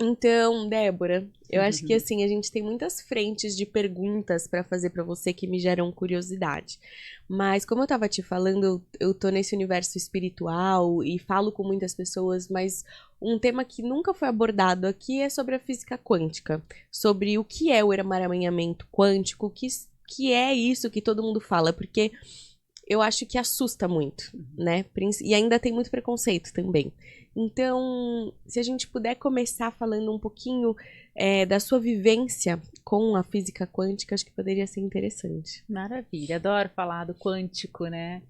Então, Débora, eu acho que assim, a gente tem muitas frentes de perguntas para fazer para você que me geram curiosidade. Mas como eu tava te falando, eu tô nesse universo espiritual e falo com muitas pessoas, mas um tema que nunca foi abordado aqui é sobre a física quântica, sobre o que é o emaranhamento quântico, que é isso que todo mundo fala, porque eu acho que assusta muito, né? E ainda tem muito preconceito também. Então, se a gente puder começar falando um pouquinho da sua vivência com a física quântica, acho que poderia ser interessante. Maravilha, adoro falar do quântico, né?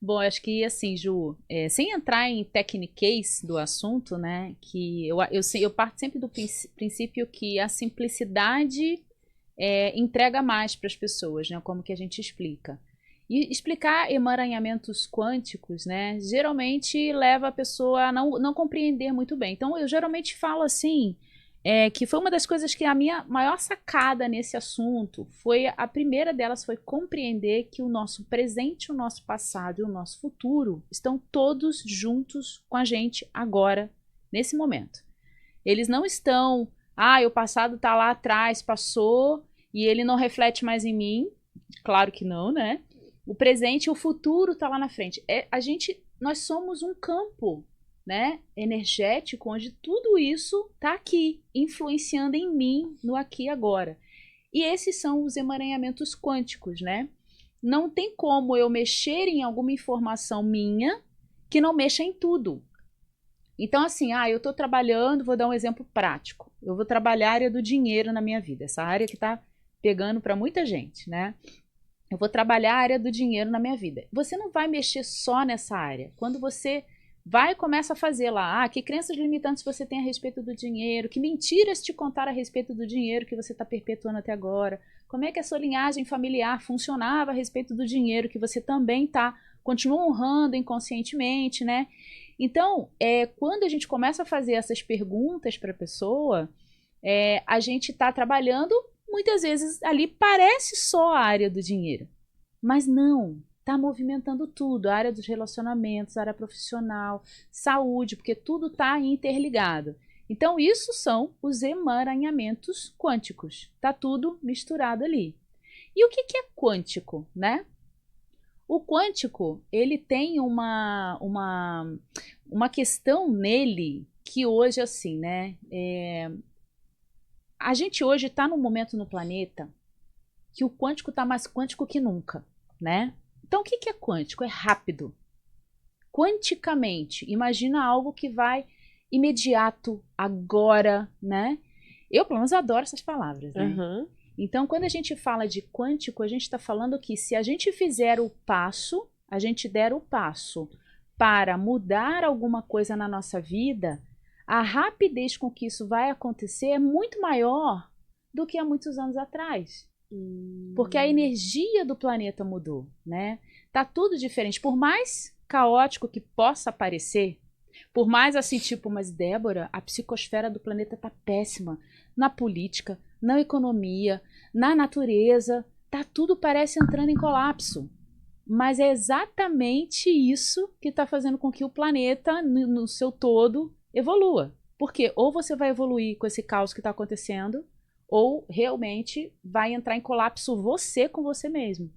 Bom, acho que assim, Ju, sem entrar em techniquez do assunto, né? Que eu parto sempre do princípio que a simplicidade entrega mais para as pessoas, né? Como que a gente explica. E explicar emaranhamentos quânticos, né? Geralmente leva a pessoa a não compreender muito bem. Então, eu geralmente falo assim, que foi uma das coisas que a minha maior sacada nesse assunto foi, a primeira delas foi compreender que o nosso presente, o nosso passado e o nosso futuro estão todos juntos com a gente agora, nesse momento. Eles não estão, o passado está lá atrás, passou e ele não reflete mais em mim. Claro que não, né? O presente e o futuro está lá na frente. Nós somos um campo, né, energético, onde tudo isso está aqui, influenciando em mim, no aqui e agora. E esses são os emaranhamentos quânticos, né? Não tem como eu mexer em alguma informação minha que não mexa em tudo. Então, assim, eu estou trabalhando, vou dar um exemplo prático. Eu vou trabalhar a área do dinheiro na minha vida, essa área que está pegando para muita gente, né? Eu vou trabalhar a área do dinheiro na minha vida. Você não vai mexer só nessa área. Quando você vai e começa a fazer lá, que crenças limitantes você tem a respeito do dinheiro, que mentiras te contaram a respeito do dinheiro que você está perpetuando até agora, como é que a sua linhagem familiar funcionava a respeito do dinheiro que você também continua honrando inconscientemente, né? Então, quando a gente começa a fazer essas perguntas para a pessoa, a gente está trabalhando, muitas vezes ali parece só a área do dinheiro, mas não, está movimentando tudo, a área dos relacionamentos, a área profissional, saúde, porque tudo está interligado. Então, isso são os emaranhamentos quânticos, está tudo misturado ali. E o que é quântico, né? O quântico, ele tem uma questão nele que hoje, assim, né? A gente hoje está num momento no planeta que o quântico está mais quântico que nunca, né? Então, o que é quântico? É rápido. Quanticamente, imagina algo que vai imediato, agora, né? Eu, pelo menos, adoro essas palavras, né? Uhum. Então, quando a gente fala de quântico, a gente está falando que se a gente fizer o passo, a gente der o passo para mudar alguma coisa na nossa vida, a rapidez com que isso vai acontecer é muito maior do que há muitos anos atrás. Porque a energia do planeta mudou, né? Tá tudo diferente. Por mais caótico que possa parecer, por mais assim, tipo, mas Débora, a psicosfera do planeta tá péssima. Na política, na economia, na natureza, tudo parece entrando em colapso. Mas é exatamente isso que está fazendo com que o planeta, no seu todo, evolua. Porque ou você vai evoluir com esse caos que está acontecendo, ou realmente vai entrar em colapso você com você mesmo.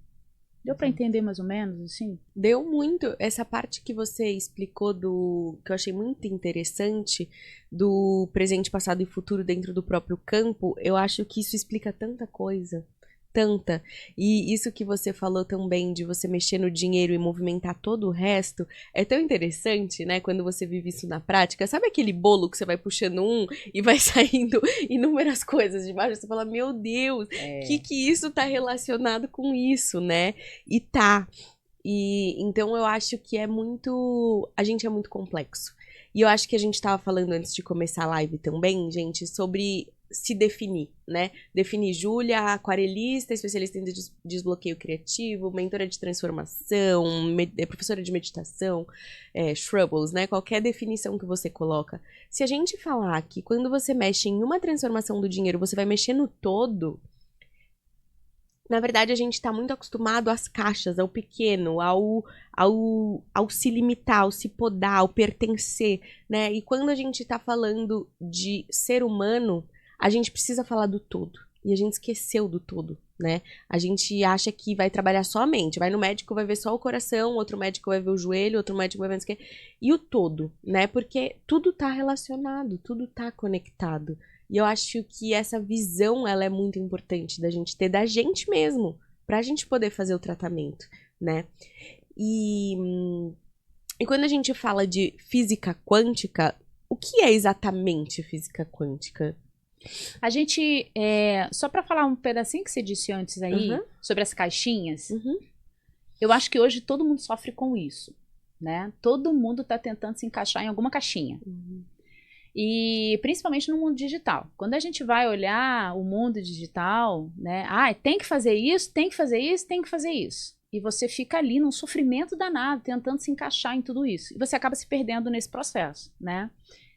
Deu para entender mais ou menos assim? Deu muito. Essa parte que você explicou que eu achei muito interessante, do presente, passado e futuro dentro do próprio campo, eu acho que isso explica tanta coisa. Tanta. E isso que você falou também de você mexer no dinheiro e movimentar todo o resto, é tão interessante, né? Quando você vive isso na prática. Sabe aquele bolo que você vai puxando e vai saindo inúmeras coisas de baixo? Você fala, meu Deus, que isso tá relacionado com isso, né? E tá. E então eu acho que a gente é muito complexo. E eu acho que a gente tava falando antes de começar a live também, gente, sobre se definir, né? Definir Júlia, aquarelista, especialista em desbloqueio criativo, mentora de transformação, professora de meditação, Shrubbles, né? Qualquer definição que você coloca. Se a gente falar que quando você mexe em uma transformação do dinheiro, você vai mexer no todo, Na verdade, a gente está muito acostumado às caixas, ao pequeno, ao se limitar, ao se podar, ao pertencer, né? E quando a gente está falando de ser humano, a gente precisa falar do todo. E a gente esqueceu do todo, né? A gente acha que vai trabalhar só a mente. Vai no médico, vai ver só o coração, outro médico vai ver o joelho, outro médico vai ver não sei o quê. E o todo, né? Porque tudo tá relacionado, tudo tá conectado. E eu acho que essa visão, ela é muito importante da gente ter da gente mesmo, pra gente poder fazer o tratamento, né? E, e quando a gente fala de física quântica, o que é exatamente física quântica? A gente, só para falar um pedacinho que você disse antes aí, sobre as caixinhas, eu acho que hoje todo mundo sofre com isso, né? Todo mundo está tentando se encaixar em alguma caixinha. E principalmente no mundo digital. Quando a gente vai olhar o mundo digital, né? Tem que fazer isso, tem que fazer isso, tem que fazer isso. E você fica ali num sofrimento danado, tentando se encaixar em tudo isso. E você acaba se perdendo nesse processo, né?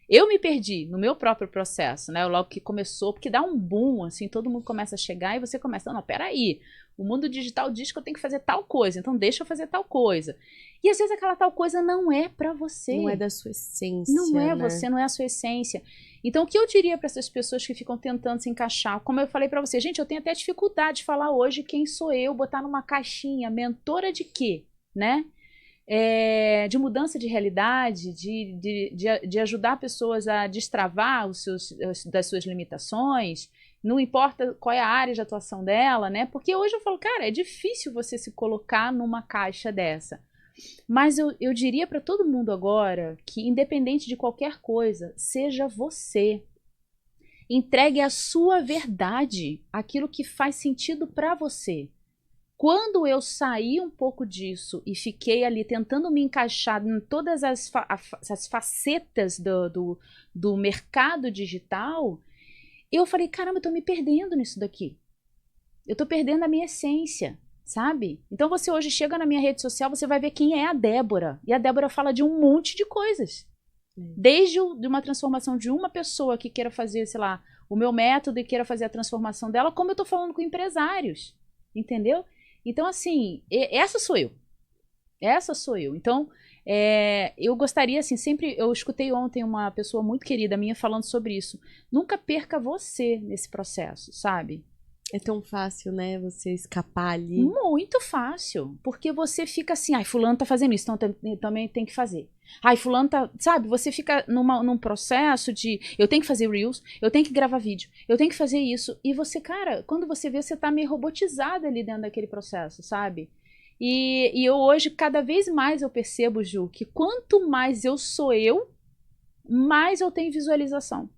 Eu me perdi no meu próprio processo, né? Logo que começou, porque dá um boom, assim, todo mundo começa a chegar e você começa, não, peraí, o mundo digital diz que eu tenho que fazer tal coisa, então deixa eu fazer tal coisa. E às vezes aquela tal coisa não é pra você. Não é da sua essência, não é né? você, não é a sua essência. Então o que eu diria para essas pessoas que ficam tentando se encaixar, como eu falei pra você, gente, eu tenho até dificuldade de falar hoje quem sou eu, botar numa caixinha, mentora de quê, né? De mudança de realidade, de ajudar pessoas a destravar das suas limitações, não importa qual é a área de atuação dela, né? Porque hoje eu falo, cara, é difícil você se colocar numa caixa dessa. Mas eu diria para todo mundo agora que, independente de qualquer coisa, seja você. Entregue a sua verdade, aquilo que faz sentido para você. Quando eu saí um pouco disso e fiquei ali tentando me encaixar em todas as facetas do mercado digital, eu falei, caramba, eu tô me perdendo nisso daqui. Eu tô perdendo a minha essência, sabe? Então você hoje chega na minha rede social, você vai ver quem é a Débora. E a Débora fala de um monte de coisas. Desde de uma transformação de uma pessoa que queira fazer, sei lá, o meu método e queira fazer a transformação dela, como eu tô falando com empresários, entendeu? Então, assim, essa sou eu. Essa sou eu. Então, eu gostaria, assim, sempre... Eu escutei ontem uma pessoa muito querida minha falando sobre isso. Nunca perca você nesse processo, sabe? É tão fácil, né, você escapar ali. Muito fácil. Porque você fica assim, fulano tá fazendo isso, então também tem que fazer. Fulano tá... Sabe, você fica num processo de... Eu tenho que fazer Reels, eu tenho que gravar vídeo, eu tenho que fazer isso. E você, cara, quando você vê, você tá meio robotizada ali dentro daquele processo, sabe? E eu hoje, cada vez mais eu percebo, Ju, que quanto mais eu sou eu, mais eu tenho visualização.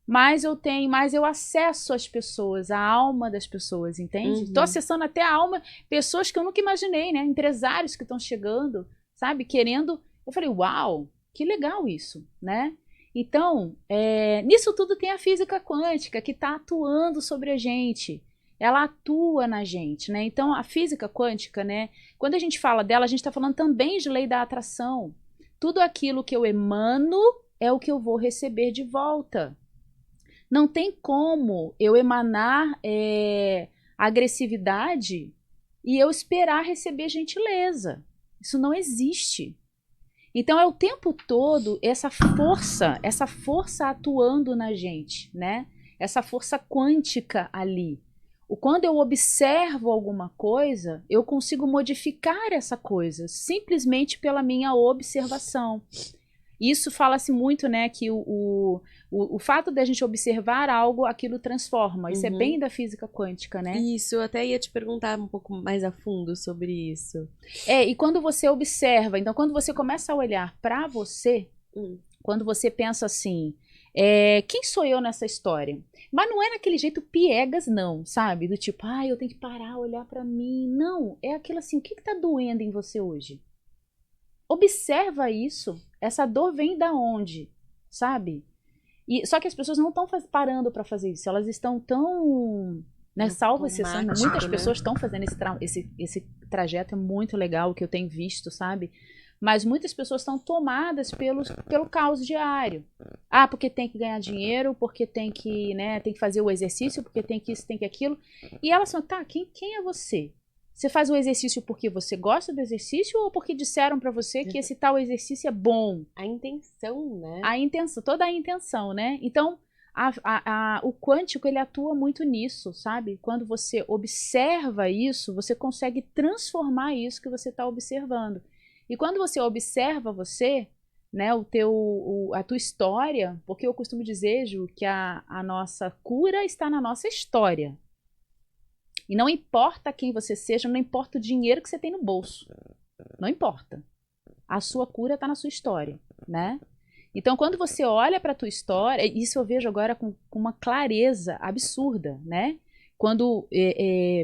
Mais eu acesso às pessoas, a alma das pessoas, entende? Tô acessando até a alma, pessoas que eu nunca imaginei, né? Empresários que estão chegando, sabe? Querendo... Eu falei, uau, que legal isso, né? Então, nisso tudo tem a física quântica que está atuando sobre a gente. Ela atua na gente, né? Então, a física quântica, né? Quando a gente fala dela, a gente está falando também de lei da atração. Tudo aquilo que eu emano é o que eu vou receber de volta. Não tem como eu emanar agressividade e eu esperar receber gentileza. Isso não existe. Então é o tempo todo essa força atuando na gente, né? Essa força quântica ali. Quando eu observo alguma coisa, eu consigo modificar essa coisa, simplesmente pela minha observação. Isso fala-se muito, né, que o fato de a gente observar algo, aquilo transforma. Isso é bem da física quântica, né? Isso, eu até ia te perguntar um pouco mais a fundo sobre isso. E quando você observa, então quando você começa a olhar para você, quando você pensa assim, quem sou eu nessa história? Mas não é naquele jeito piegas, não, sabe? Do tipo, eu tenho que parar, olhar para mim. Não, é aquilo assim, o que tá doendo em você hoje? Observa isso. Essa dor vem da onde, sabe? Só que as pessoas não estão parando para fazer isso. Elas estão tão... Né, salvo exceção, muitas pessoas estão fazendo esse trajeto, é muito legal o que eu tenho visto, sabe? Mas muitas pessoas estão tomadas pelo caos diário. Porque tem que ganhar dinheiro, porque tem que, né, tem que fazer o exercício, porque tem que isso, tem que aquilo. E elas falam, tá, quem é você? Você faz o exercício porque você gosta do exercício ou porque disseram para você que esse tal exercício é bom? A intenção, né? A intenção, toda a intenção, né? Então, o quântico, ele atua muito nisso, sabe? Quando você observa isso, você consegue transformar isso que você está observando. E quando você observa você, né, a tua história, porque eu costumo dizer, Ju, que a nossa cura está na nossa história. E não importa quem você seja, não importa o dinheiro que você tem no bolso. Não importa. A sua cura está na sua história, né? Então, quando você olha para a tua história, isso eu vejo agora com uma clareza absurda, né? Quando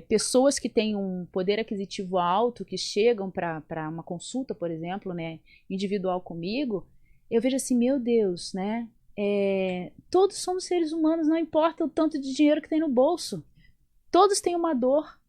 pessoas que têm um poder aquisitivo alto, que chegam para uma consulta, por exemplo, né, individual comigo, eu vejo assim, meu Deus, né? Todos somos seres humanos, não importa o tanto de dinheiro que tem no bolso. Todos têm uma dor,